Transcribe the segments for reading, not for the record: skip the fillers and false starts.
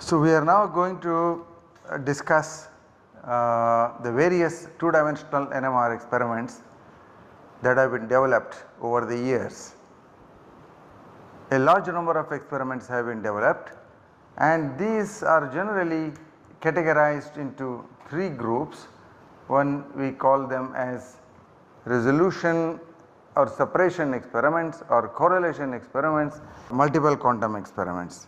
So, we are now going to discuss the various two-dimensional NMR experiments that have been developed over the years. A large number of experiments have been developed, and these are generally categorized into 3 groups. One, we call them as resolution or separation experiments or correlation experiments, multiple quantum experiments.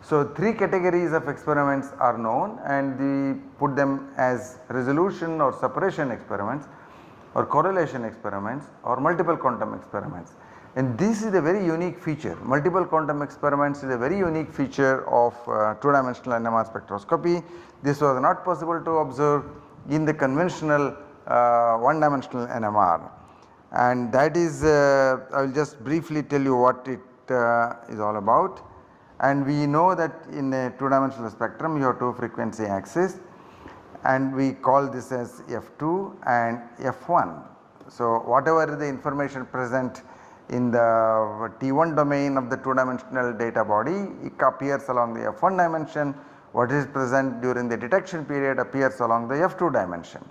So, 3 categories of experiments are known, and we put them as resolution or separation experiments or correlation experiments or multiple quantum experiments. And this is a very unique feature. Multiple quantum experiments is a very unique feature of two-dimensional NMR spectroscopy. This was not possible to observe in the conventional one-dimensional NMR, and that is I will just briefly tell you what it is all about. And we know that in a two-dimensional spectrum you have 2 frequency axes, and we call this as F2 and F1. So, whatever the information present in the T1 domain of the two-dimensional data body, it appears along the F1 dimension. What is present during the detection period appears along the F2 dimension.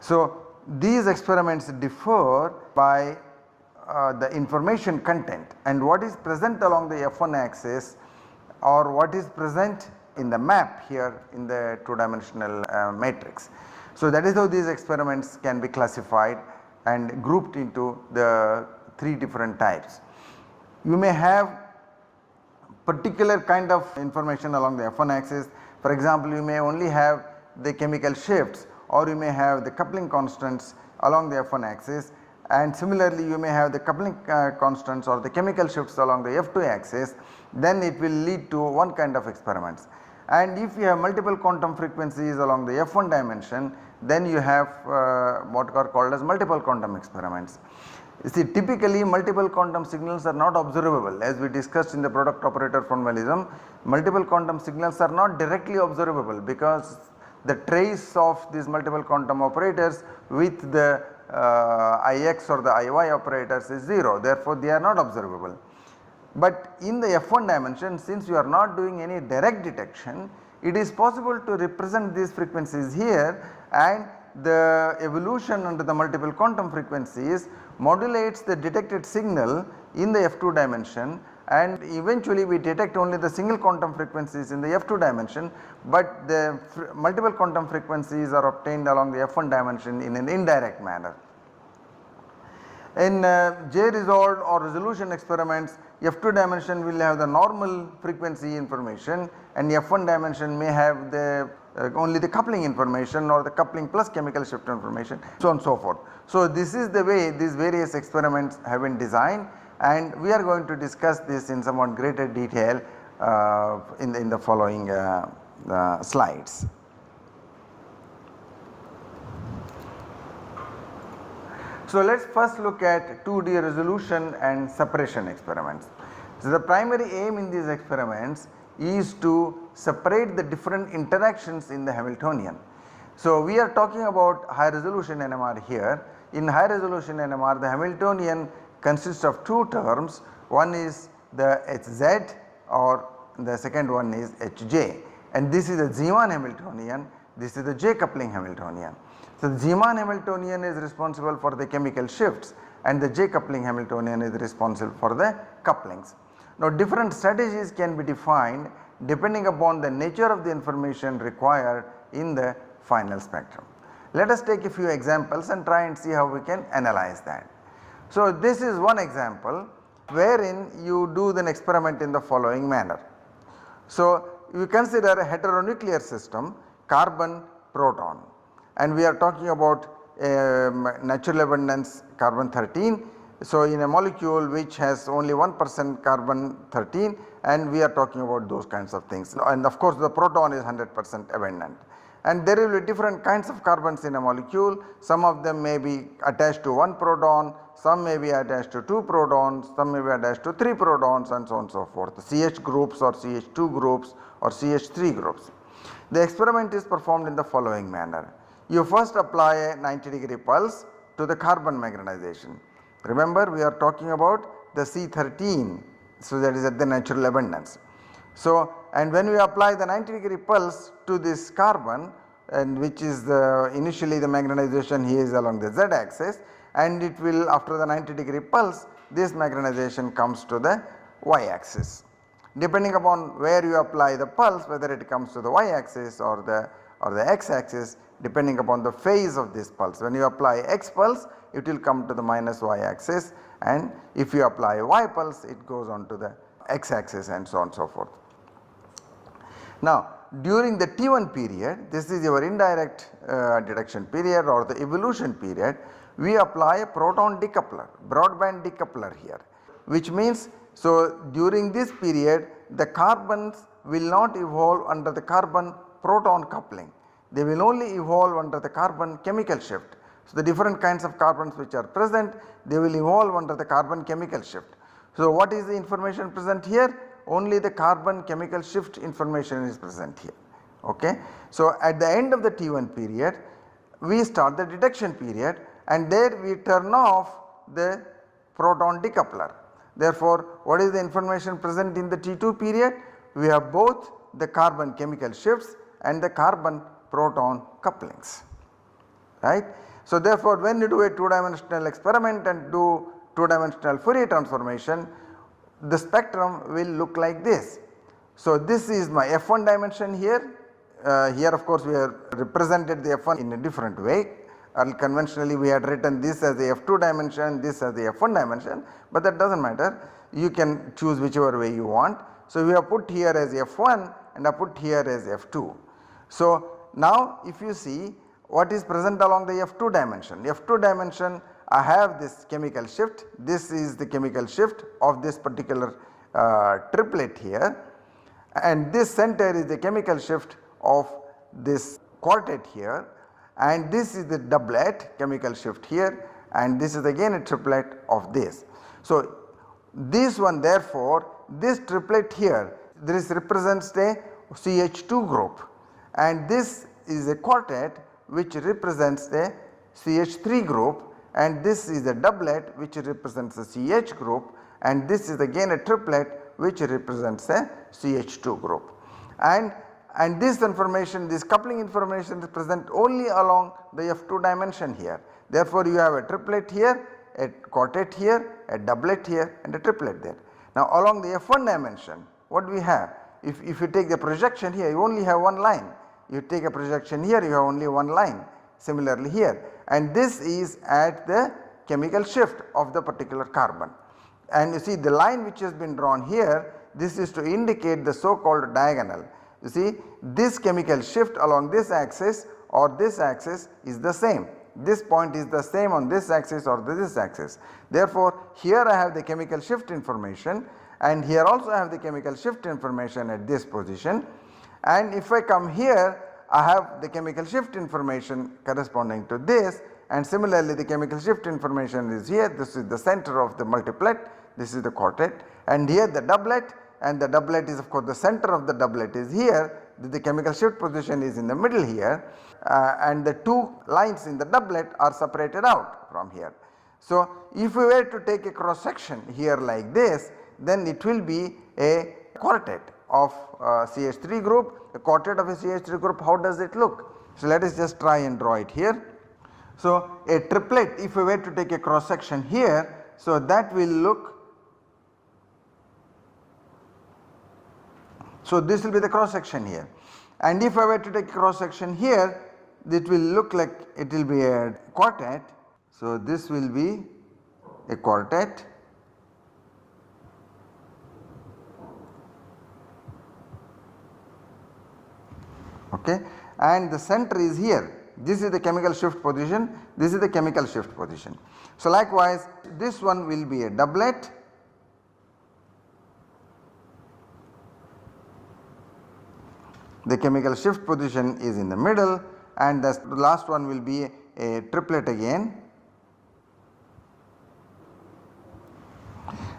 So, these experiments differ by the information content, and what is present along the F1 axis or what is present in the map here in the two-dimensional matrix. So, that is how these experiments can be classified and grouped into the 3 different types. You may have particular kind of information along the F1 axis. For example, you may only have the chemical shifts, or you may have the coupling constants along the F1 axis, and similarly you may have the coupling constants or the chemical shifts along the F2 axis. Then it will lead to one kind of experiments. And if you have multiple quantum frequencies along the F1 dimension, then you have what are called as multiple quantum experiments. You see, typically multiple quantum signals are not observable, as we discussed in the product operator formalism. Multiple quantum signals are not directly observable because the trace of these multiple quantum operators with the Ix or the Iy operators is 0, therefore they are not observable. But in the F1 dimension, since you are not doing any direct detection, it is possible to represent these frequencies here, and the evolution under the multiple quantum frequencies modulates the detected signal in the F2 dimension, and eventually we detect only the single quantum frequencies in the F2 dimension, but the multiple quantum frequencies are obtained along the F1 dimension in an indirect manner. In J-resolved or resolution experiments, F2 dimension will have the normal frequency information, and F1 dimension may have the only the coupling information or the coupling plus chemical shift information, so on and so forth. So, this is the way these various experiments have been designed, and we are going to discuss this in somewhat greater detail in the following slides. So, let us first look at 2D resolution and separation experiments. So, the primary aim in these experiments is to separate the different interactions in the Hamiltonian. So, we are talking about high resolution NMR here. In high resolution NMR, the Hamiltonian consists of 2 terms. One is the Hz, or the second one is Hj, and this is the Zeeman Hamiltonian, this is the J coupling Hamiltonian. So, the Zeeman Hamiltonian is responsible for the chemical shifts, and the J coupling Hamiltonian is responsible for the couplings. Now, different strategies can be defined depending upon the nature of the information required in the final spectrum. Let us take a few examples and try and see how we can analyze that. So, this is one example wherein you do the experiment in the following manner. So, you consider a heteronuclear system, carbon proton, and we are talking about natural abundance carbon 13. So, in a molecule which has only 1% carbon 13, and we are talking about those kinds of things, and of course the proton is 100% abundant. And there will be different kinds of carbons in a molecule. Some of them may be attached to 1 proton, some may be attached to 2 protons, some may be attached to 3 protons, and so on and so forth, CH groups or CH2 groups or CH3 groups. The experiment is performed in the following manner. You first apply a 90-degree pulse to the carbon magnetization. Remember, we are talking about the C13, so that is at the natural abundance. So, and when we apply the 90° pulse to this carbon, and which is the initially the magnetization here is along the z axis, and it will after the 90° pulse this magnetization comes to the y axis. Depending upon where you apply the pulse, whether it comes to the y axis or the x axis, depending upon the phase of this pulse. When you apply x pulse, it will come to the minus y axis, and if you apply y pulse, it goes on to the x axis, and so on and so forth. Now during the T1 period, this is your indirect detection period or the evolution period, we apply a proton decoupler, broadband decoupler here, which means, so during this period the carbons will not evolve under the carbon proton coupling, they will only evolve under the carbon chemical shift. So the different kinds of carbons which are present, they will evolve under the carbon chemical shift. So what is the information present here? Only the carbon chemical shift information is present here. Okay. So at the end of the T1 period, we start the detection period, and there we turn off the proton decoupler. Therefore, what is the information present in the T2 period? We have both the carbon chemical shifts and the carbon proton couplings, right. So therefore, when you do a 2-dimensional experiment and do 2-dimensional Fourier transformation, the spectrum will look like this. So this is my F1 dimension here. Here of course we have represented the F1 in a different way. Conventionally we had written this as the F2 dimension, this as the F1 dimension, but that does not matter, you can choose whichever way you want. So we have put here as F1 and I put here as F2. So now if you see what is present along the F2 dimension, I have this chemical shift, this is the chemical shift of this particular triplet here, and this center is the chemical shift of this quartet here, and this is the doublet chemical shift here, and this is again a triplet of this. So this one, therefore this triplet here, this represents the CH2 group, and this is a quartet which represents the CH3 group, and this is a doublet which represents the CH group, and this is again a triplet which represents a CH2 group. And this information, this coupling information is present only along the F2 dimension here. Therefore, you have a triplet here, a quartet here, a doublet here, and a triplet there. Now along the F1 dimension, what we have? If you take the projection here, you only have one line. You take a projection here, you have only one line. Similarly here, and this is at the chemical shift of the particular carbon. And you see the line which has been drawn here, this is to indicate the so called diagonal. You see this chemical shift along this axis or this axis is the same. This point is the same on this axis or this axis. Therefore, here I have the chemical shift information, and here also I have the chemical shift information at this position, and if I come here I have the chemical shift information corresponding to this, and similarly the chemical shift information is here. This is the center of the multiplet, this is the quartet, and here the doublet, and the doublet is of course the center of the doublet is here, the chemical shift position is in the middle here, and the two lines in the doublet are separated out from here. So if we were to take a cross section here like this, then it will be a quartet of CH3 group, a quartet of a CH3 group. How does it look? So let us just try and draw it here. So a triplet, if we were to take a cross section here, so that will look, so this will be the cross section here, and if I were to take a cross section here, it will look like it will be a quartet. So this will be a quartet, okay, and the center is here. This is the chemical shift position, this is the chemical shift position. So likewise this one will be a doublet, the chemical shift position is in the middle, and the last one will be a triplet again,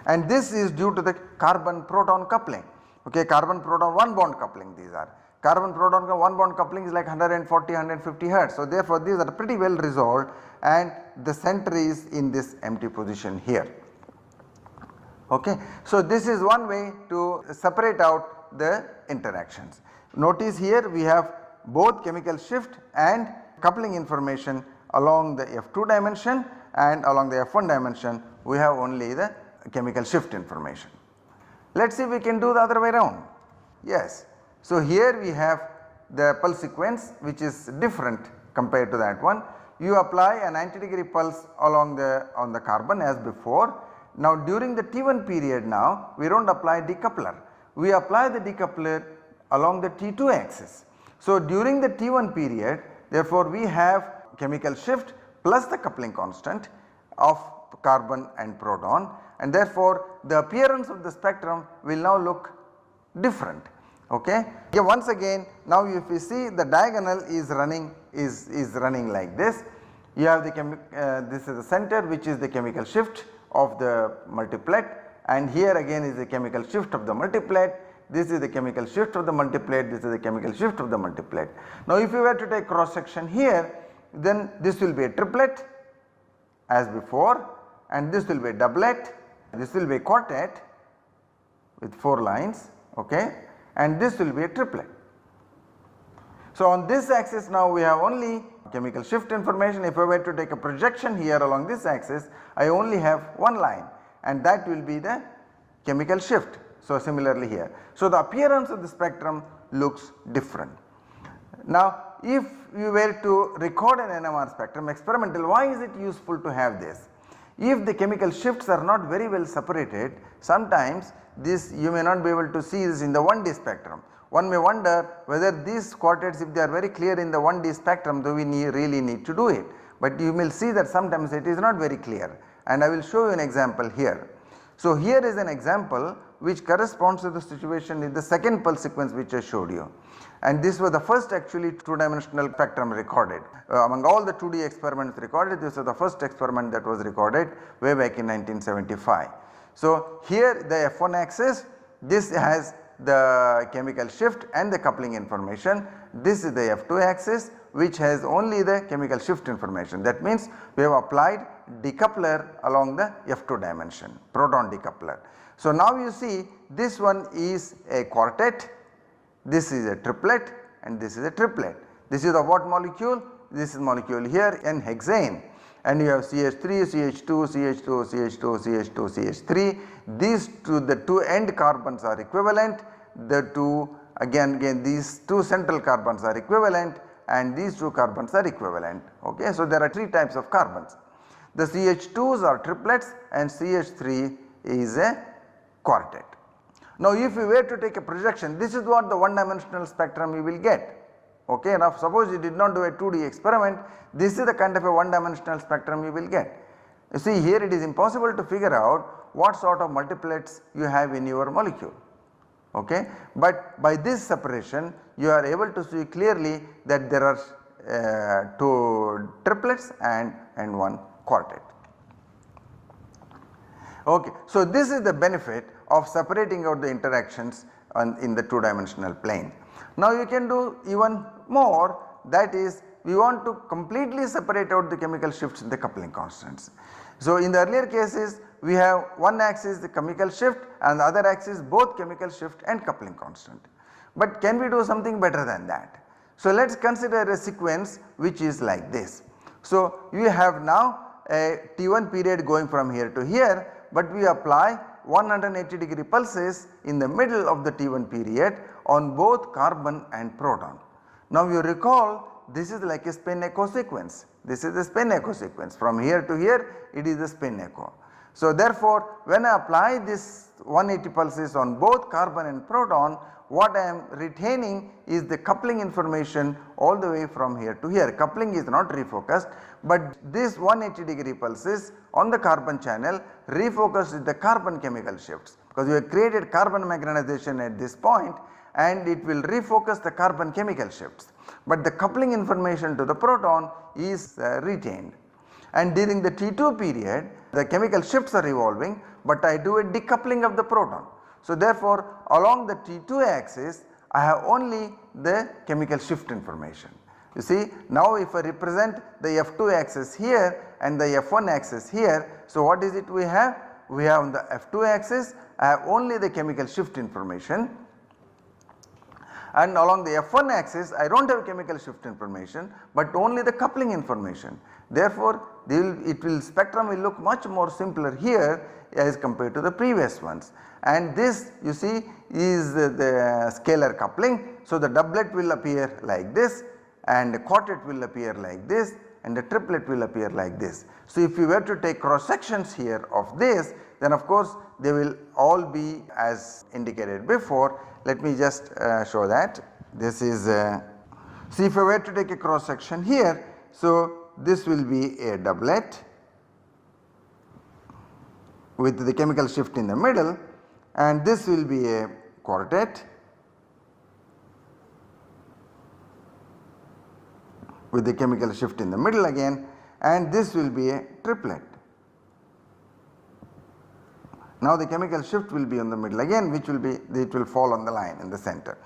and this is due to the carbon proton coupling. Okay, carbon proton 1 bond coupling these are. Carbon proton 1 bond coupling is like 140-150 hertz. So therefore these are pretty well resolved, and the center is in this empty position here. Okay. So this is one way to separate out out the interactions. Notice here we have both chemical shift and coupling information along the F2 dimension, and along the F1 dimension we have only the chemical shift information. Let us see if we can do the other way around. Yes. So here we have the pulse sequence which is different compared to that one. You apply a 90-degree pulse along on the carbon as before. Now during the T1 period, now we do not apply decoupler, we apply the decoupler along the T2 axis. So during the T1 period, therefore we have chemical shift plus the coupling constant of carbon and proton, and therefore the appearance of the spectrum will now look different. Okay. Here once again, now if you see the diagonal is running like this. You have the this is the center, which is the chemical shift of the multiplet, and here again is the chemical shift of the multiplet. This is the chemical shift of the multiplet, this is the chemical shift of the multiplet. Now if you were to take cross section here, then this will be a triplet as before, and this will be a doublet, this will be a quartet with 4 lines, okay, and this will be a triplet. So on this axis now we have only chemical shift information. If I were to take a projection here along this axis, I only have one line, and that will be the chemical shift. So similarly here. So the appearance of the spectrum looks different. Now if you were to record an NMR spectrum experimental, why is it useful to have this? If the chemical shifts are not very well separated, sometimes this you may not be able to see this in the 1D spectrum. One may wonder whether these quartets, if they are very clear in the 1D spectrum, do we really need to do it, but you will see that sometimes it is not very clear, and I will show you an example here. So here is an example which corresponds to the situation in the second pulse sequence which I showed you, and this was the first actually 2-dimensional spectrum recorded. Among all the 2D experiments recorded, this was the first experiment that was recorded way back in 1975. So here the F1 axis, this has the chemical shift and the coupling information. This is the F2 axis which has only the chemical shift information. That means we have applied decoupler along the F2 dimension, proton decoupler. So now you see this one is a quartet, this is a triplet, and this is a triplet. This is of what molecule? This is molecule here, N-hexane, and you have CH3, CH2, CH2, CH2, CH2, CH3. These the two end carbons are equivalent, the two again these two central carbons are equivalent, and these two carbons are equivalent. Okay. So there are 3 types of carbons. The CH2s are triplets and CH3 is a quartet. Now if you were to take a projection, this is what the 1-dimensional spectrum you will get. Okay. Now suppose you did not do a 2D experiment, this is the kind of a 1-dimensional spectrum you will get. You see here it is impossible to figure out what sort of multiplets you have in your molecule. Okay. But by this separation you are able to see clearly that there are 2 triplets and 1 quartet. Okay. So this is the benefit of separating out the interactions in the 2-dimensional plane. Now you can do even more, that is we want to completely separate out the chemical shifts in the coupling constants. So in the earlier cases we have one axis the chemical shift and the other axis both chemical shift and coupling constant. But can we do something better than that? So let us consider a sequence which is like this. So you have now a T1 period going from here to here, but we apply 180-degree pulses in the middle of the T1 period on both carbon and proton. Now you recall this is like a spin echo sequence, this is the spin echo sequence, from here to here it is the spin echo. So therefore when I apply this 180 pulses on both carbon and proton, what I am retaining is the coupling information all the way from here to here. Coupling is not refocused, but this 180-degree pulses on the carbon channel refocused the carbon chemical shifts, because we have created carbon magnetization at this point and it will refocus the carbon chemical shifts, but the coupling information to the proton is retained. And during the T2 period the chemical shifts are evolving, but I do a decoupling of the proton. So therefore along the T2 axis I have only the chemical shift information. You see now if I represent the F2 axis here and the F1 axis here, so what is it we have? We have on the F2 axis I have only the chemical shift information, and along the F1 axis I do not have chemical shift information, but only the coupling information. Therefore, spectrum will look much more simpler here as compared to the previous ones, and this you see is the scalar coupling. So, the doublet will appear like this, and the quartet will appear like this, and the triplet will appear like this. So, if you were to take cross sections here of this, then of course they will all be as indicated before. Let me just show that. This is see, if I were to take a cross section here, so this will be a doublet with the chemical shift in the middle, and this will be a quartet with the chemical shift in the middle again, and this will be a triplet. Now the chemical shift will be on the middle again, which will be, it will fall on the line in the center.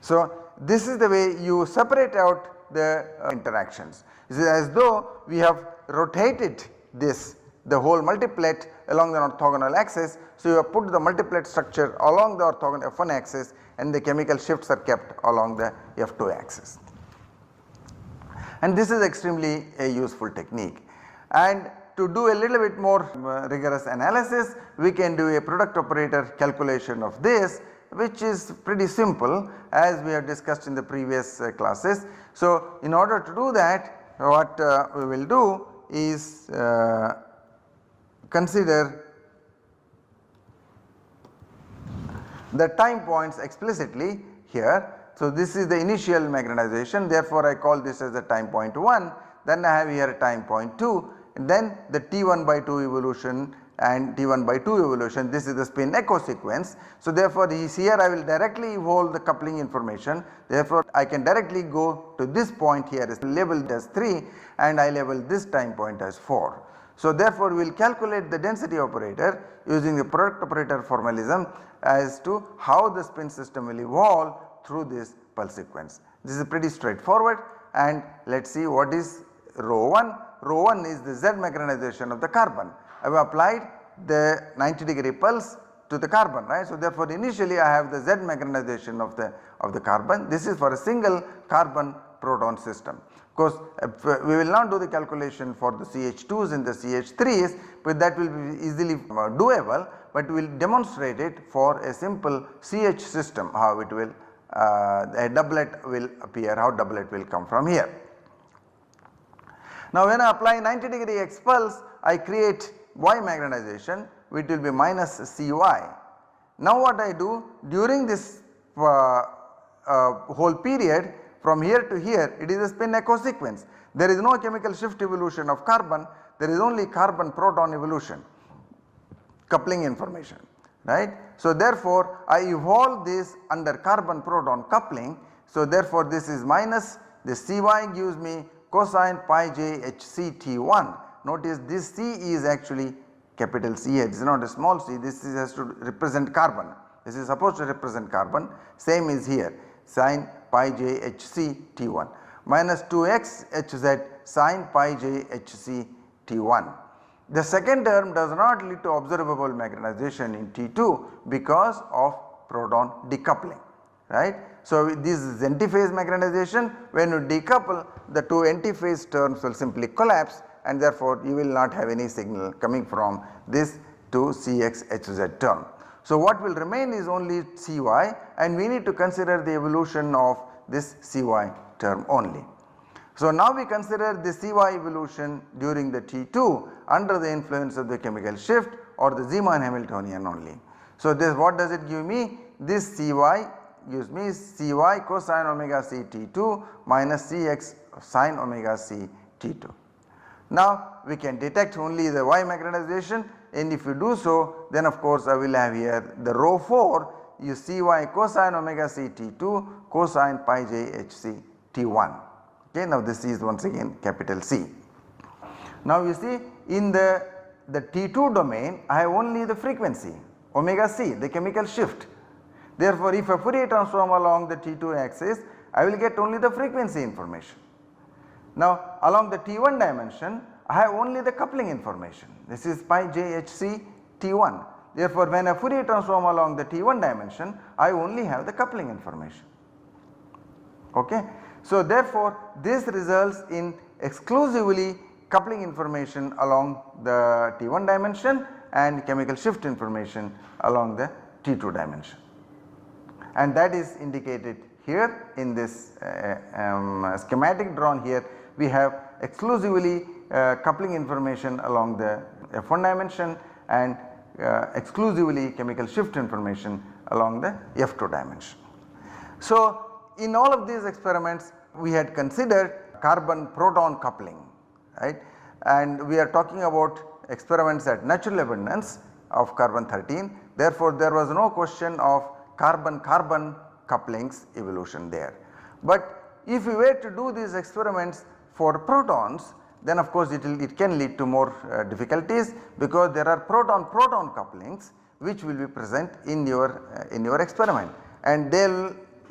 So this is the way you separate out the interactions. It is as though we have rotated this, the whole multiplet along the orthogonal axis. So you have put the multiplet structure along the orthogonal F1 axis, and the chemical shifts are kept along the F2 axis. And this is extremely a useful technique. And to do a little bit more rigorous analysis, we can do a product operator calculation of this, which is pretty simple as we have discussed in the previous classes. So in order to do that, what we will do is consider the time points explicitly here. So this is the initial magnetization, therefore I call this as the time point 1, then I have here a time point 2, and then the T1 by 2 evolution and T1 by 2 evolution, this is the spin echo sequence. So therefore here I will directly evolve the coupling information, therefore I can directly go to this point here is labeled as 3, and I label this time point as 4. So therefore we will calculate the density operator using the product operator formalism as to how the spin system will evolve through this pulse sequence. This is pretty straightforward, and let us see what is rho 1. Rho 1 is the Z magnetization of the carbon. I have applied the 90-degree pulse to the carbon, right. So therefore initially I have the Z magnetization of the carbon. This is for a single carbon proton system. Of course we will not do the calculation for the CH2s and the CH3s, but that will be easily doable, but we will demonstrate it for a simple CH system, how it will a doublet will appear, how doublet will come from here. Now when I apply 90-degree X pulse, I create Y magnetization, which will be minus Cy. Now what I do during this whole period from here to here, it is a spin echo sequence. There is no chemical shift evolution of carbon, there is only carbon proton evolution, coupling information, right. So therefore I evolve this under carbon proton coupling. So therefore this is minus, the Cy gives me cosine pi j h c T1. Notice this C is actually capital C here, this is not a small c, this has to represent carbon, this is supposed to represent carbon, same is here, sin pi j h c T1 minus 2x hz sin pi j h c T1. The second term does not lead to observable magnetization in T2 because of proton decoupling, right. So this is antiphase magnetization. When you decouple, the two antiphase terms will simply collapse, and therefore you will not have any signal coming from this to CXHZ term. So what will remain is only Cy, and we need to consider the evolution of this Cy term only. So now we consider the Cy evolution during the T2 under the influence of the chemical shift or the Zeeman Hamiltonian only. So this, what does it give me? This Cy gives me Cy cosine omega c T2 minus Cx sin omega c T2. Now we can detect only the Y magnetization, and if you do so, then of course I will have here the rho 4 you Cy cosine omega c T2 cosine pi j h c T1. Okay, now this is once again capital C. Now you see in the T2 domain I have only the frequency omega c, the chemical shift. Therefore if I Fourier transform along the T2 axis, I will get only the frequency information. Now along the T1 dimension I have only the coupling information, this is pi j h c T1. Therefore when I Fourier transform along the T1 dimension, I only have the coupling information. Okay. So therefore this results in exclusively coupling information along the T1 dimension and chemical shift information along the T2 dimension, and that is indicated here in this schematic drawn here. We have exclusively coupling information along the F1 dimension and exclusively chemical shift information along the F2 dimension. So in all of these experiments we had considered carbon proton coupling, right, and we are talking about experiments at natural abundance of carbon 13. Therefore there was no question of carbon carbon couplings evolution there. But if we were to do these experiments for protons, then of course it can lead to more difficulties, because there are proton proton couplings which will be present in your experiment, and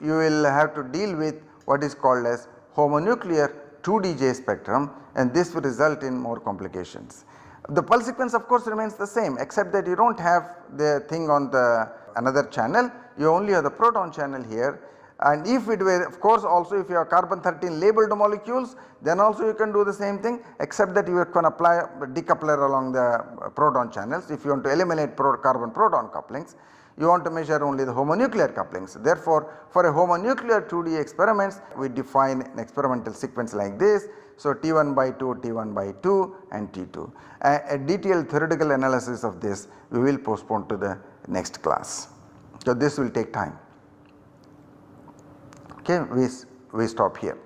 you will have to deal with what is called as homonuclear 2DJ spectrum, and this will result in more complications. The pulse sequence of course remains the same, except that you do not have the thing on the another channel, you only have the proton channel here. And if it were, of course also if you have carbon 13 labeled molecules, then also you can do the same thing, except that you can apply a decoupler along the proton channels. If you want to eliminate carbon proton couplings, you want to measure only the homonuclear couplings. Therefore for a homonuclear 2D experiments we define an experimental sequence like this. So T1 by 2, T1 by 2 and T2. A detailed theoretical analysis of this we will postpone to the next class. So this will take time. Okay, we stop here.